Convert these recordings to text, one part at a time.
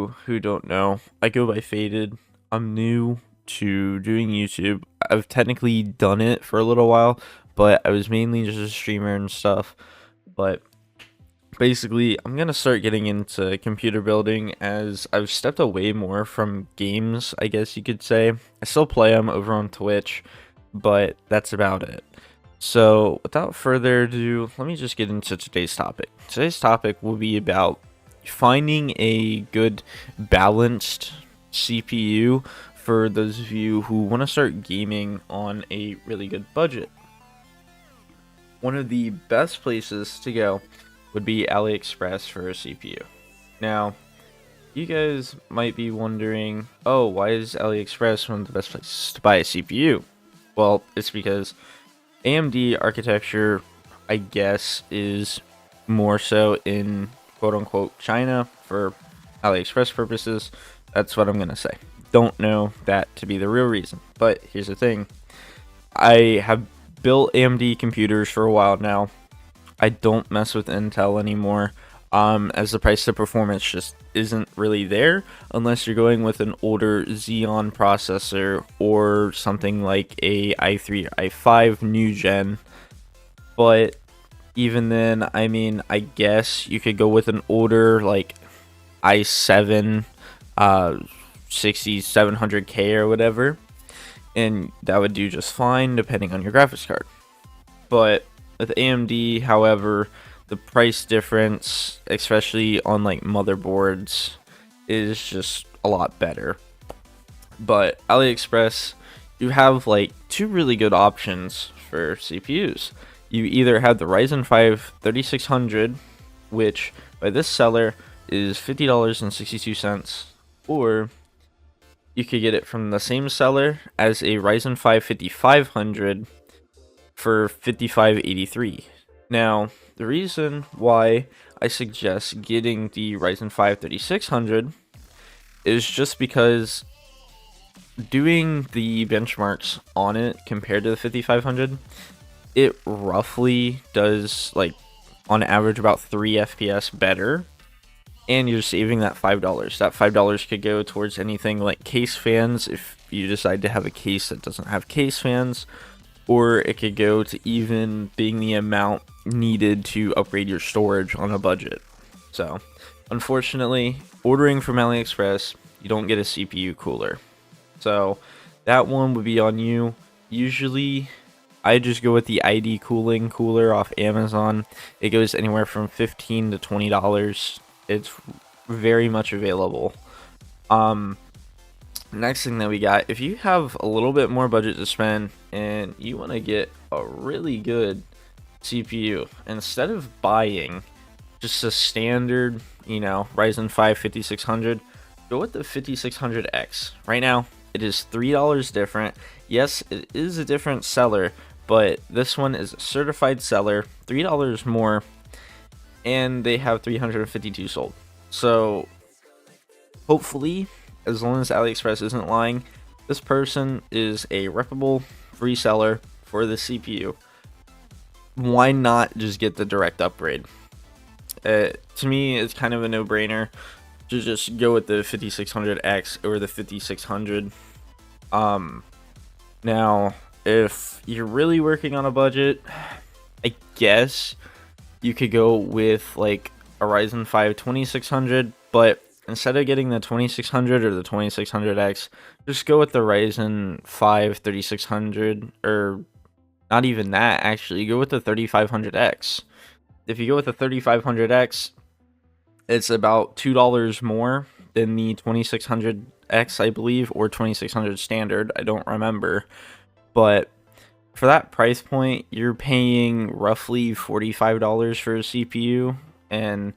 you who don't know, I go by Faded. I'm new to doing YouTube. I've technically done it for a little while, but I was mainly just a streamer and stuff. But basically, I'm gonna start getting into computer building as I've stepped away more from games, I guess you could say. I still play them over on Twitch, but that's about it. So, without further ado, let me just get into today's topic. Today's topic will be about finding a good balanced CPU for those of you who want to start gaming on a really good budget. One of the best places to go would be Aliexpress for a CPU. Now, you guys might be wondering, oh, why is Aliexpress one of the best places to buy a CPU? Well, it's because AMD architecture, I guess, is more so in quote-unquote China for AliExpress purposes. That's what I'm gonna say. Don't know that to be the real reason, but here's the thing. I have built AMD computers for a while now. I don't mess with Intel anymore, as the price to performance just isn't really there unless you're going with an older Xeon processor or something like a i3 or i5 new gen. But even then, I mean, I guess you could go with an older like i7 6700K or whatever, and that would do just fine depending on your graphics card. But with AMD, however, the price difference, especially on like motherboards, is just a lot better. But AliExpress, you have like two really good options for CPUs. You either have the Ryzen 5 3600, which by this seller is $50.62, or you could get it from the same seller as a Ryzen 5 5500 for $55.83. Now, the reason why I suggest getting the Ryzen 5 3600 is just because doing the benchmarks on it compared to the 5500, it roughly does like on average about 3 FPS better, and you're saving that $5. That $5 could go towards anything like case fans if you decide to have a case that doesn't have case fans, or it could go to even being the amount needed to upgrade your storage on a budget. So, unfortunately, ordering from AliExpress, you don't get a CPU cooler. So, that one would be on you. Usually, I just go with the ID cooling cooler off Amazon. It goes anywhere from $15 to $20. It's very much available. Next thing that we got, if you have a little bit more budget to spend and you want to get a really good CPU, instead of buying just a standard, Ryzen 5 5600, go with the 5600X. Right now, it is $3 different. Yes, it is a different seller, but this one is a certified seller, $3 more, and they have 352 sold. So, hopefully, as long as AliExpress isn't lying, this person is a reputable reseller for the CPU. Why not just get the direct upgrade? To me, it's kind of a no-brainer to just go with the 5600X or the 5600. Now, if you're really working on a budget, I guess you could go with like a Ryzen 5 2600, but instead of getting the 2600 or the 2600X, just go with the Ryzen 5 3600, or not even that, actually. Go with the 3500X. If you go with the 3500X, it's about $2 more than the 2600X, I believe, or 2600 standard. I don't remember. But for that price point, you're paying roughly $45 for a CPU, and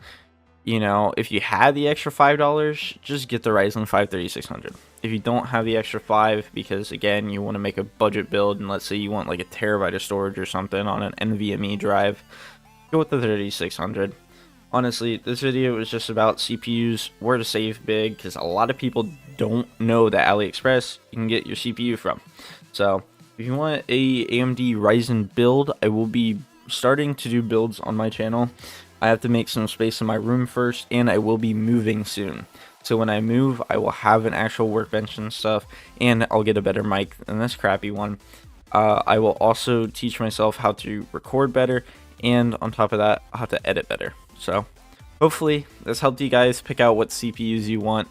if you had the extra $5, just get the Ryzen 5 3600. If you don't have the extra 5, because again, you want to make a budget build, and let's say you want like a terabyte of storage or something on an NVMe drive, go with the 3600. Honestly, this video is just about CPUs, where to save big, because a lot of people don't know that AliExpress you can get your CPU from. So, if you want a AMD Ryzen build, I will be starting to do builds on my channel. I have to make some space in my room first, and I will be moving soon. so when I move, I will have an actual workbench and stuff, and I'll get a better mic than this crappy one. I will also teach myself how to record better, and on top of that, I'll have to edit better. So hopefully this helped you guys pick out what CPUs you want.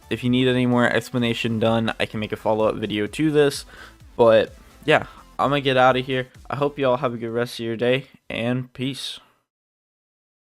If you need any more explanation done, I can make a follow-up video to this. But yeah, I'm gonna get out of here. I hope you all have a good rest of your day, and peace.